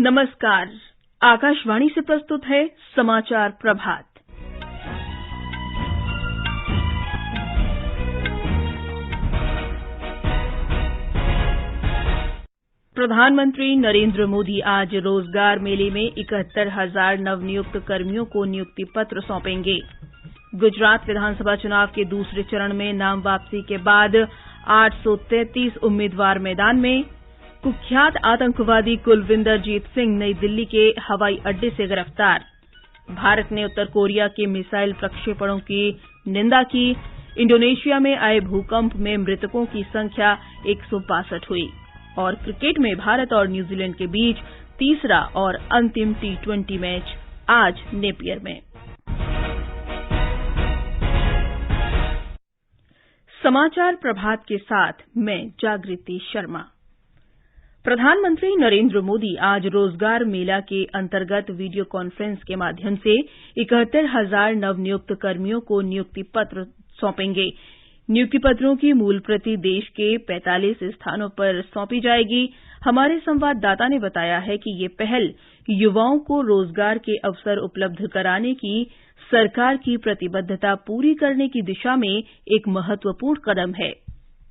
नमस्कार। आकाशवाणी से प्रस्तुत है समाचार प्रभात। प्रधानमंत्री नरेंद्र मोदी आज रोजगार मेले में 71,000 नवनियुक्त कर्मियों को नियुक्ति पत्र सौंपेंगे। गुजरात विधानसभा चुनाव के दूसरे चरण में नाम वापसी के बाद 833 उम्मीदवार मैदान में। कुख्यात आतंकवादी कुलविंदरजीत सिंह नई दिल्ली के हवाई अड्डे से गिरफ्तार। भारत ने उत्तर कोरिया के मिसाइल प्रक्षेपणों की निंदा की। इंडोनेशिया में आए भूकंप में मृतकों की संख्या 162 हुई। और क्रिकेट में भारत और न्यूजीलैंड के बीच तीसरा और अंतिम T20 मैच आज नेपियर में। समाचार प्रभात के साथ मैं जागृति शर्मा। प्रधानमंत्री नरेंद्र मोदी आज रोजगार मेला के अंतर्गत वीडियो कॉन्फ्रेंस के माध्यम से 71,000 नवनियुक्त कर्मियों को नियुक्ति पत्र सौंपेंगे। नियुक्ति पत्रों की मूल प्रति देश के 45 स्थानों पर सौंपी जाएगी। हमारे संवाददाता ने बताया है कि ये पहल युवाओं को रोजगार के अवसर उपलब्ध कराने की सरकार की प्रतिबद्धता पूरी करने की दिशा में एक महत्वपूर्ण कदम है।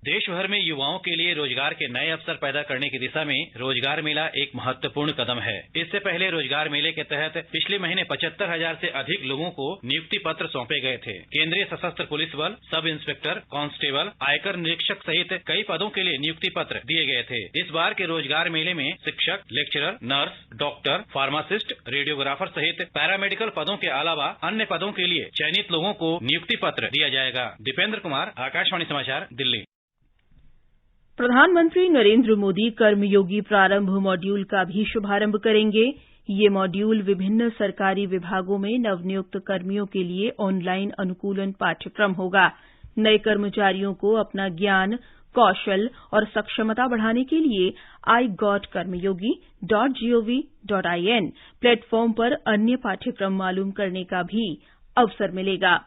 देश भर में युवाओं के लिए रोजगार के नए अवसर पैदा करने की दिशा में रोजगार मेला एक महत्वपूर्ण कदम है। इससे पहले रोजगार मेले के तहत पिछले महीने 75,000 से अधिक लोगों को नियुक्ति पत्र सौंपे गए थे। केंद्रीय सशस्त्र पुलिस बल, सब इंस्पेक्टर, कांस्टेबल, आयकर निरीक्षक सहित कई पदों के लिए नियुक्ति पत्र दिए गए थे। इस बार के रोजगार मेले में शिक्षक, lecturer, nurse, doctor, pharmacist, radiographer सहित पैरामेडिकल पदों के अलावा अन्य पदों के लिए चयनित लोगों को नियुक्ति पत्र दिया जाएगा। दीपेंद्र कुमार, आकाशवाणी समाचार, दिल्ली। प्रधानमंत्री नरेंद्र मोदी कर्मयोगी प्रारंभ मॉड्यूल का भी शुभारंभ करेंगे। ये मॉड्यूल विभिन्न सरकारी विभागों में नवनियुक्त कर्मियों के लिए ऑनलाइन अनुकूलन पाठ्यक्रम होगा। नए कर्मचारियों को अपना ज्ञान, कौशल और सक्षमता बढ़ाने के लिए iGotKarmayogi.gov.in प्लेटफॉर्म पर अन्य पाठ्यक्रम मालूम करने का भी अवसर मिलेगा।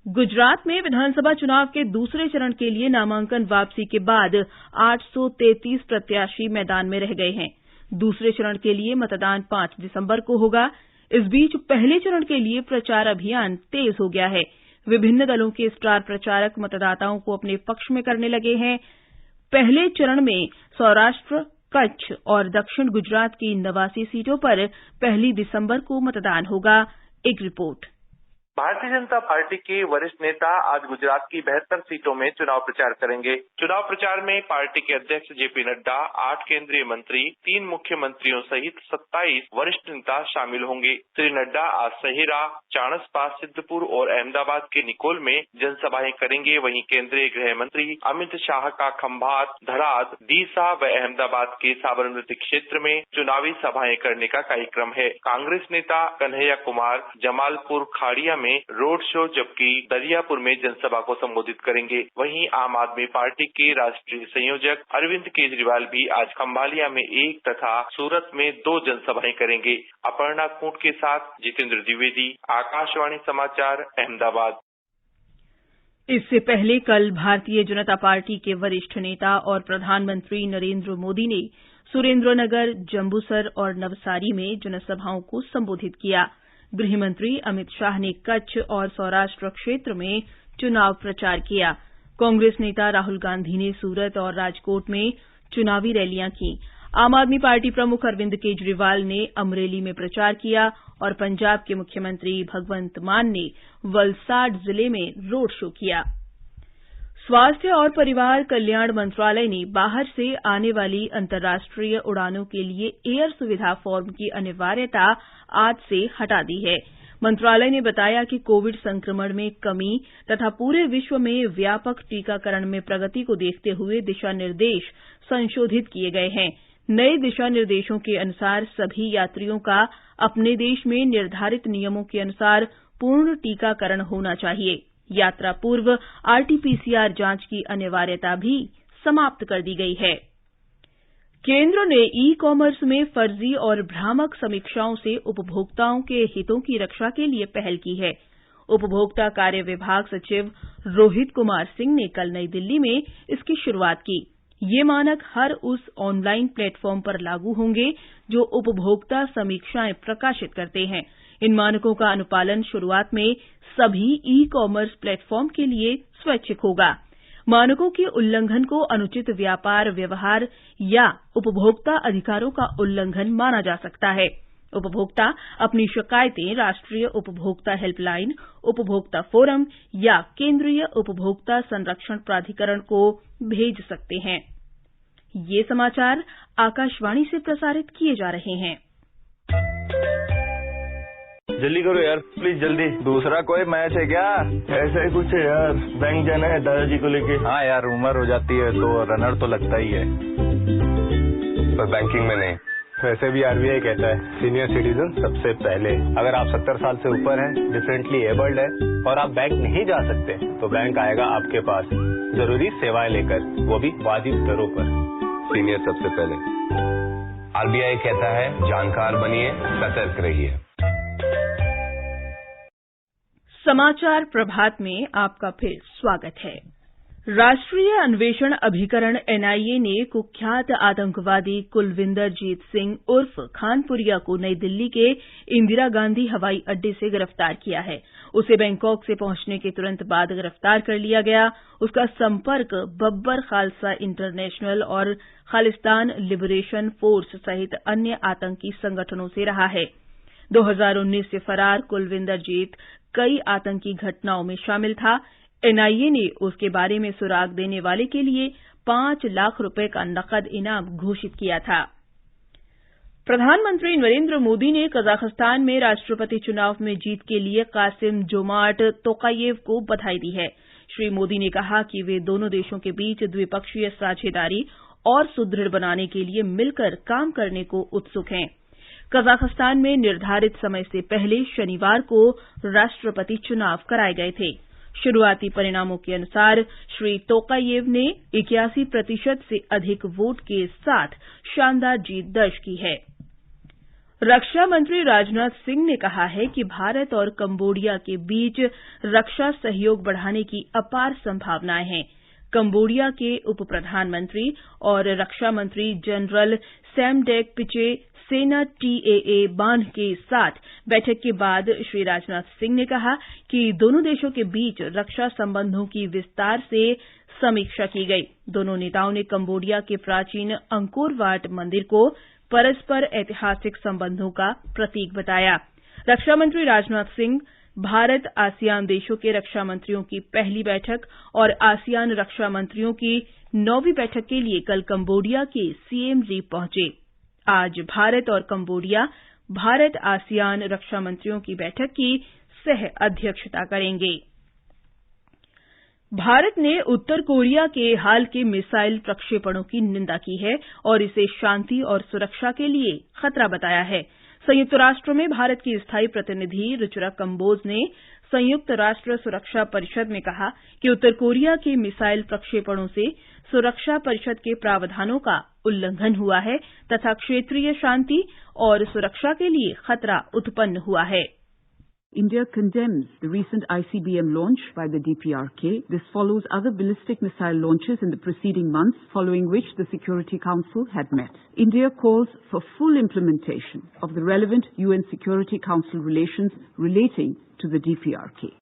गुजरात में विधानसभा चुनाव के दूसरे चरण के लिए नामांकन वापसी के बाद 833 प्रत्याशी मैदान में रह गए हैं। दूसरे चरण के लिए मतदान 5 दिसंबर को होगा। इस बीच पहले चरण के लिए प्रचार अभियान तेज हो गया है। विभिन्न दलों के स्टार प्रचारक मतदाताओं को अपने पक्ष में करने लगे हैं। पहले चरण में सौराष्ट्र, कच्छ और दक्षिण गुजरात की 89 सीटों पर 1 दिसंबर को मतदान होगा। एक रिपोर्ट। भारतीय जनता पार्टी के वरिष्ठ नेता आज गुजरात की 72 सीटों में चुनाव प्रचार करेंगे। चुनाव प्रचार में पार्टी के अध्यक्ष जेपी नड्डा, 8 केंद्रीय मंत्री, 3 मुख्यमंत्रियों सहित 27 वरिष्ठ नेता शामिल होंगे। श्री नड्डा आज सहेरा, चाणस्मा, सिद्धपुर और अहमदाबाद के निकोल में जनसभाएं करेंगे। वहीं केंद्रीय गृह मंत्री अमित शाह का खंभात, धराद, दीसा व अहमदाबाद के साबरमती क्षेत्र में चुनावी सभाएं करने का कार्यक्रम है। कांग्रेस नेता कन्हैया कुमार जमालपुर खाड़िया में रोड शो, जबकि दरियापुर में जनसभा को संबोधित करेंगे। वहीं आम आदमी पार्टी के राष्ट्रीय संयोजक अरविंद केजरीवाल भी आज खंभालिया में 1 तथा सूरत में 2 जनसभाएं करेंगे। अपर्णा खूंट के साथ जितेंद्र द्विवेदी, आकाशवाणी समाचार, अहमदाबाद। इससे पहले कल भारतीय जनता पार्टी के वरिष्ठ नेता और प्रधानमंत्री नरेंद्र मोदी ने सुरेंद्रनगर, जंबूसर और नवसारी में जनसभाओं को संबोधित किया। गृहमंत्री अमित शाह ने कच्छ और सौराष्ट्र क्षेत्र में चुनाव प्रचार किया। कांग्रेस नेता राहुल गांधी ने सूरत और राजकोट में चुनावी रैलियां की। आम आदमी पार्टी प्रमुख अरविंद केजरीवाल ने अमरेली में प्रचार किया और पंजाब के मुख्यमंत्री भगवंत मान ने वलसाड जिले में रोड शो किया। स्वास्थ्य और परिवार कल्याण मंत्रालय ने बाहर से आने वाली अंतर्राष्ट्रीय उड़ानों के लिए एयर सुविधा फॉर्म की अनिवार्यता आज से हटा दी है। मंत्रालय ने बताया कि कोविड संक्रमण में कमी तथा पूरे विश्व में व्यापक टीकाकरण में प्रगति को देखते हुए दिशा निर्देश संशोधित किए गए हैं। नए दिशा निर्देशों के अनुसार सभी यात्रियों का अपने देश में निर्धारित नियमों के अनुसार पूर्ण टीकाकरण होना चाहिए। यात्रा पूर्व आरटी-पीसीआर जांच की अनिवार्यता भी समाप्त कर दी गई है। केंद्र ने ई कॉमर्स में फर्जी और भ्रामक समीक्षाओं से उपभोक्ताओं के हितों की रक्षा के लिए पहल की है। उपभोक्ता कार्य विभाग सचिव रोहित कुमार सिंह ने कल नई दिल्ली में इसकी शुरुआत की। ये मानक हर उस ऑनलाइन प्लेटफॉर्म पर लागू होंगे जो उपभोक्ता समीक्षाएं प्रकाशित करते हैं। इन मानकों का अनुपालन शुरुआत में सभी ई कॉमर्स प्लेटफॉर्म के लिए स्वैच्छिक होगा। मानकों के उल्लंघन को अनुचित व्यापार व्यवहार या उपभोक्ता अधिकारों का उल्लंघन माना जा सकता है। उपभोक्ता अपनी शिकायतें राष्ट्रीय उपभोक्ता हेल्पलाइन, उपभोक्ता फोरम या केंद्रीय उपभोक्ता संरक्षण प्राधिकरण को भेज सकते हैं। ये समाचार आकाशवाणी से प्रसारित किए जा रहे हैं। जल्दी करो यार, प्लीज जल्दी। दूसरा कोई मैच है क्या? ऐसा ही कुछ है यार, बैंक जाना है दादाजी को लेके। हाँ यार, उम्र हो जाती है तो रनर तो लगता ही है, पर बैंकिंग में नहीं। वैसे भी आरबीआई कहता है सीनियर सिटीजन सबसे पहले। अगर आप 70 साल से ऊपर हैं, डिफरेंटली एबल्ड है और आप बैंक नहीं जा सकते तो बैंक आएगा आपके पास जरूरी सेवाएं लेकर, वो भी वाजिब दरों पर। सीनियर सबसे पहले। आरबीआई कहता है जानकार बनिए, सतर्क रहिए। समाचार प्रभात में आपका फिर स्वागत है। राष्ट्रीय अन्वेषण अभिकरण एनआईए ने कुख्यात आतंकवादी कुलविंदर जीत सिंह उर्फ खानपुरिया को नई दिल्ली के इंदिरा गांधी हवाई अड्डे से गिरफ्तार किया है। उसे बैंकॉक से पहुंचने के तुरंत बाद गिरफ्तार कर लिया गया। उसका संपर्क बब्बर खालसा इंटरनेशनल और खालिस्तान लिबरेशन फोर्स सहित अन्य आतंकी संगठनों से रहा है। 2019 से फरार कुलविंदर जीत कई आतंकी घटनाओं में शामिल था। एनआईए ने उसके बारे में सुराग देने वाले के लिए 5 लाख रुपए का नकद इनाम घोषित किया था। प्रधानमंत्री नरेंद्र मोदी ने कजाखस्तान में राष्ट्रपति चुनाव में जीत के लिए कासिम जोमार्ट तोकायेव को बधाई दी है। श्री मोदी ने कहा कि वे दोनों देशों के बीच द्विपक्षीय साझेदारी और सुदृढ़ बनाने के लिए मिलकर काम करने को उत्सुक हैं। कजाखस्तान में निर्धारित समय से पहले शनिवार को राष्ट्रपति चुनाव कराए गए थे। शुरुआती परिणामों के अनुसार श्री तोकायेव ने 81% से अधिक वोट के साथ शानदार जीत दर्ज की है। रक्षा मंत्री राजनाथ सिंह ने कहा है कि भारत और कंबोडिया के बीच रक्षा सहयोग बढ़ाने की अपार संभावनाएं हैं। कंबोडिया के उप प्रधानमंत्री और रक्षा मंत्री जनरल सैमडेक पिचे सेना टीएए बांध के साथ बैठक के बाद श्री राजनाथ सिंह ने कहा कि दोनों देशों के बीच रक्षा संबंधों की विस्तार से समीक्षा की गई। दोनों नेताओं ने कंबोडिया के प्राचीन अंकोर वाट मंदिर को परस्पर ऐतिहासिक संबंधों का प्रतीक बताया। रक्षा मंत्री राजनाथ सिंह भारत आसियान देशों के रक्षा मंत्रियों की पहली बैठक और आसियान रक्षा मंत्रियों की 9वीं बैठक के लिए कल कंबोडिया के सिएम रीप पहुंचे। आज भारत और कंबोडिया भारत आसियान रक्षा मंत्रियों की बैठक की सह अध्यक्षता करेंगे। भारत ने उत्तर कोरिया के हाल के मिसाइल प्रक्षेपणों की निंदा की है और इसे शांति और सुरक्षा के लिए खतरा बताया है। संयुक्त राष्ट्र में भारत की स्थायी प्रतिनिधि रुचिरा कंबोज ने संयुक्त राष्ट्र सुरक्षा परिषद में कहा कि उत्तर कोरिया के मिसाइल प्रक्षेपणों से सुरक्षा परिषद के प्रावधानों का उल्लंघन हुआ है तथा क्षेत्रीय शांति और सुरक्षा के लिए खतरा उत्पन्न हुआ है। India condemns the recent ICBM launch by the DPRK. This follows other ballistic missile launches in the preceding months, following which the Security Council had met. India calls for full implementation of the relevant UN Security Council relations relating to the DPRK.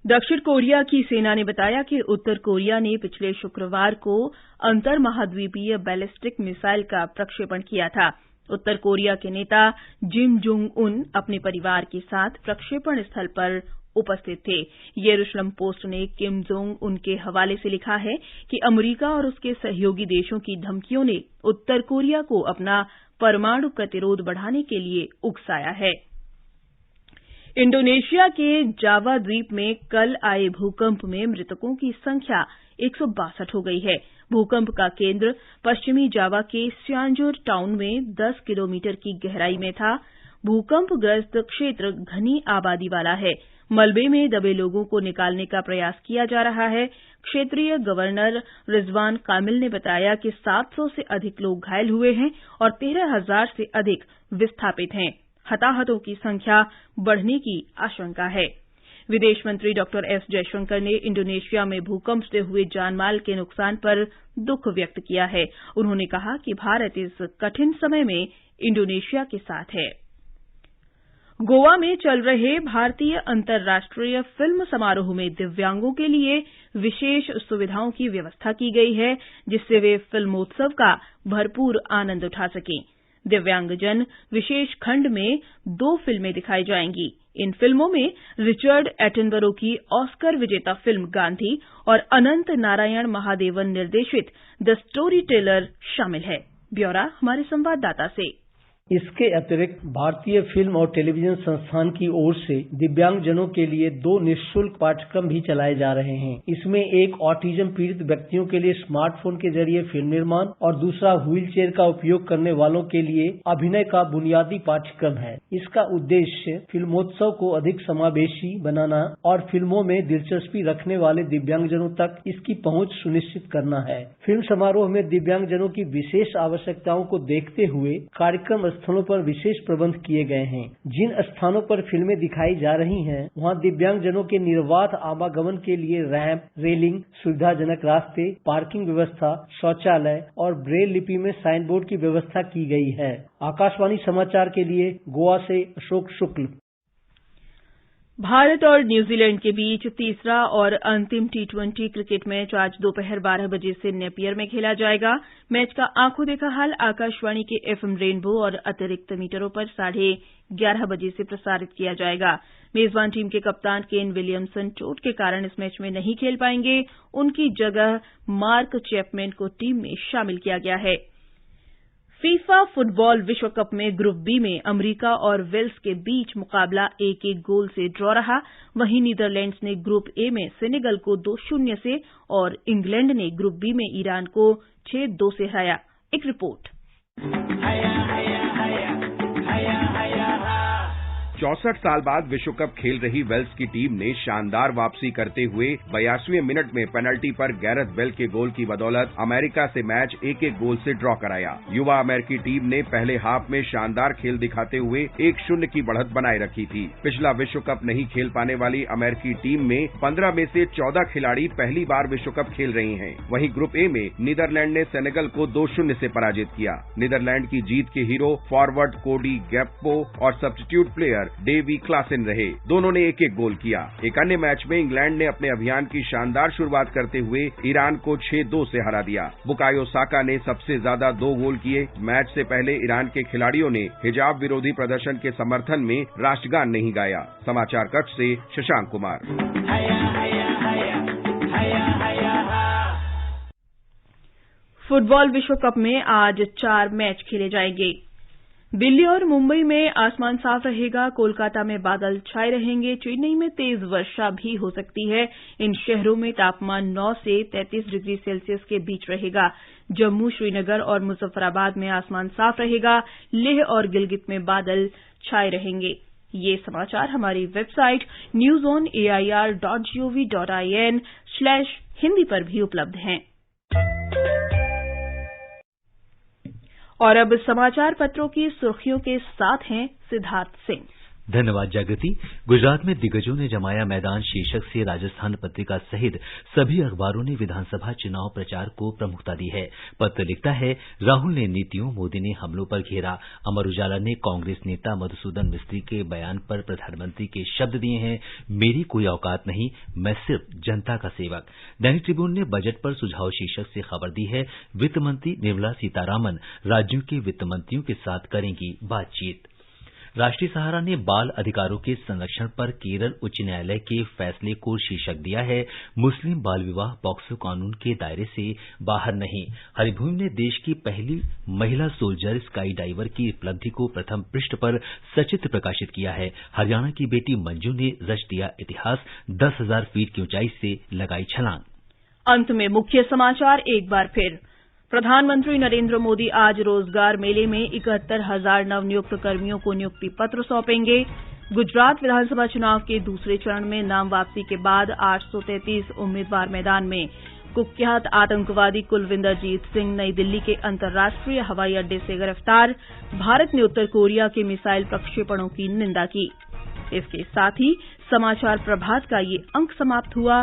दक्षिण Korea की सेना ने बताया कि उत्तर Korea ने पिछले शुक्रवार को अंतर महाद्वीपीय बैलिस्टिक मिसाइल का प्रक्षेपण किया था। उत्तर कोरिया के नेता जिम जोंग उन अपने परिवार के साथ प्रक्षेपण स्थल पर उपस्थित थे। येरूशलम पोस्ट ने किम जोंग उन के हवाले से लिखा है कि अमेरिका और उसके सहयोगी देशों की धमकियों ने उत्तर कोरिया को अपना परमाणु प्रतिरोध बढ़ाने के लिए उकसाया है। इंडोनेशिया के जावा द्वीप में कल आए भूकंप में मृतकों की संख्या 162 हो गई है। भूकंप का केंद्र पश्चिमी जावा के सियांजुर टाउन में 10 किलोमीटर की गहराई में था। भूकंपग्रस्त क्षेत्र घनी आबादी वाला है। मलबे में दबे लोगों को निकालने का प्रयास किया जा रहा है। क्षेत्रीय गवर्नर रिजवान कामिल ने बताया कि 700 से अधिक लोग घायल हुए हैं और 13,000 से अधिक विस्थापित हैं। हताहतों की संख्या बढ़ने की आशंका है। विदेश मंत्री डॉक्टर एस जयशंकर ने इंडोनेशिया में भूकंप से हुए जानमाल के नुकसान पर दुख व्यक्त किया है। उन्होंने कहा कि भारत इस कठिन समय में इंडोनेशिया के साथ है। गोवा में चल रहे भारतीय अंतर्राष्ट्रीय फिल्म समारोह में दिव्यांगों के लिए विशेष सुविधाओं की व्यवस्था की गई है, जिससे वे फिल्मोत्सव का भरपूर आनंद उठा सकें। दिव्यांगजन विशेष खंड में 2 फिल्में दिखाई जाएंगी। इन फिल्मों में रिचर्ड एटनबरो की ऑस्कर विजेता फिल्म गांधी और अनंत नारायण महादेवन निर्देशित द स्टोरी टेलर शामिल है। ब्यौरा हमारे संवाददाता से। इसके अतिरिक्त भारतीय फिल्म और टेलीविजन संस्थान की ओर से दिव्यांगजनों के लिए 2 निःशुल्क पाठ्यक्रम भी चलाए जा रहे हैं। इसमें एक ऑटिज्म पीड़ित व्यक्तियों के लिए स्मार्टफोन के जरिए फिल्म निर्माण और दूसरा व्हीलचेयर का उपयोग करने वालों के लिए अभिनय का बुनियादी पाठ्यक्रम है। इसका उद्देश्य फिल्मोत्सव को अधिक समावेशी बनाना और फिल्मों में दिलचस्पी रखने वाले दिव्यांगजनों तक इसकी पहुंच सुनिश्चित करना है। फिल्म समारोह में दिव्यांगजनों की विशेष आवश्यकताओं को देखते हुए कार्यक्रम स्थलों पर विशेष प्रबंध किए गए हैं। जिन स्थानों पर फिल्में दिखाई जा रही हैं, वहां दिव्यांगजनों के निर्बाध आवागमन के लिए रैंप, रेलिंग, सुविधाजनक रास्ते, पार्किंग व्यवस्था, शौचालय और ब्रेल लिपि में साइन बोर्ड की व्यवस्था की गई है। आकाशवाणी समाचार के लिए गोवा से अशोक शुक्ल। भारत और न्यूजीलैंड के बीच तीसरा और अंतिम T20 क्रिकेट मैच आज दोपहर 12 बजे से नेपियर में खेला जाएगा। मैच का आंखों देखा हाल आकाशवाणी के FM रेनबो और अतिरिक्त मीटरों पर 11:30 बजे से प्रसारित किया जाएगा। मेजबान टीम के कप्तान केन विलियमसन चोट के कारण इस मैच में नहीं खेल पाएंगे। उनकी जगह मार्क चैपमैन को टीम में शामिल किया गया है। फीफा फुटबॉल विश्व कप में ग्रुप बी में अमेरिका और वेल्स के बीच मुकाबला 1-1 गोल से ड्रॉ रहा। वहीं नीदरलैंड्स ने ग्रुप ए में सेनेगल को 2-0 से और इंग्लैंड ने ग्रुप बी में ईरान को 6-2 से हराया। एक रिपोर्ट। 64 साल बाद विश्व कप खेल रही वेल्स की टीम ने शानदार वापसी करते हुए 82वें मिनट में पेनल्टी पर गैरेथ बेल के गोल की बदौलत अमेरिका से मैच 1-1 गोल से ड्रॉ कराया। युवा अमेरिकी टीम ने पहले हाफ में शानदार खेल दिखाते हुए 1-0 की बढ़त बनाए रखी थी। पिछला विश्व कप नहीं खेल पाने वाली अमेरिकी टीम में 15 में से 14 खिलाड़ी पहली बार विश्व कप खेल रहे हैं। वहीं ग्रुप ए में नीदरलैंड ने सेनेगल को 2-0 से पराजित किया। नीदरलैंड की जीत के हीरो फॉरवर्ड कोडी गैक्पो और सब्स्टिट्यूट प्लेयर डेवी क्लासेन रहे। दोनों ने 1-1 गोल किया। एक अन्य मैच में इंग्लैंड ने अपने अभियान की शानदार शुरुआत करते हुए ईरान को 6-2 से हरा दिया। बुकायो साका ने सबसे ज्यादा 2 गोल किए। मैच से पहले ईरान के खिलाड़ियों ने हिजाब विरोधी प्रदर्शन के समर्थन में राष्ट्रगान नहीं गाया। समाचार कक्ष से शशांक कुमार। फुटबॉल विश्व कप में आज 4 मैच खेले जाएंगे। दिल्ली और मुंबई में आसमान साफ रहेगा। कोलकाता में बादल छाए रहेंगे। चेन्नई में तेज वर्षा भी हो सकती है। इन शहरों में तापमान 9 से 33 डिग्री सेल्सियस के बीच रहेगा। जम्मू, श्रीनगर और मुजफ्फराबाद में आसमान साफ रहेगा। लेह और गिलगित में बादल छाए रहेंगे। ये समाचार हमारी वेबसाइट newsonair.gov.in/hindi पर भी उपलब्ध हैं। और अब समाचार पत्रों की सुर्खियों के साथ हैं सिद्धार्थ सिंह। धन्यवाद जागृति। गुजरात में दिग्गजों ने जमाया मैदान शीर्षक से राजस्थान पत्रिका सहित सभी अखबारों ने विधानसभा चुनाव प्रचार को प्रमुखता दी है। पत्र लिखता है, राहुल ने नीतियों, मोदी ने हमलों पर घेरा। अमर उजाला ने कांग्रेस नेता मधुसूदन मिस्त्री के बयान पर प्रधानमंत्री के शब्द दिए हैं, मेरी कोई औकात नहीं, मैं सिर्फ जनता का सेवक। दैनिक ट्रिब्यून ने बजट पर सुझाव शीर्षक से खबर दी है, वित्त मंत्री निर्मला सीतारामन राज्यों के वित्त मंत्रियों के साथ करेंगी बातचीत। राष्ट्रीय सहारा ने बाल अधिकारों के संरक्षण पर केरल उच्च न्यायालय के फैसले को शीर्षक दिया है, मुस्लिम बाल विवाह पॉक्सो कानून के दायरे से बाहर नहीं। हरिभूमि ने देश की पहली महिला सोल्जर स्काई डाइवर की उपलब्धि को प्रथम पृष्ठ पर सचित्र प्रकाशित किया है। हरियाणा की बेटी मंजू ने रच दिया इतिहास, 10,000 फीट की ऊंचाई से लगाई छलांग। अंत में मुख्य समाचार एक बार फिर। प्रधानमंत्री नरेंद्र मोदी आज रोजगार मेले में 71,000 नवनियुक्त कर्मियों को नियुक्ति पत्र सौंपेंगे। गुजरात विधानसभा चुनाव के दूसरे चरण में नाम वापसी के बाद 833 उम्मीदवार मैदान में। कुख्यात आतंकवादी कुलविंदरजीत सिंह नई दिल्ली के अंतर्राष्ट्रीय हवाई अड्डे से गिरफ्तार। भारत ने उत्तर कोरिया के मिसाइल प्रक्षेपणों की निंदा की। इसके साथ ही समाचार प्रभात का ये अंक समाप्त हुआ।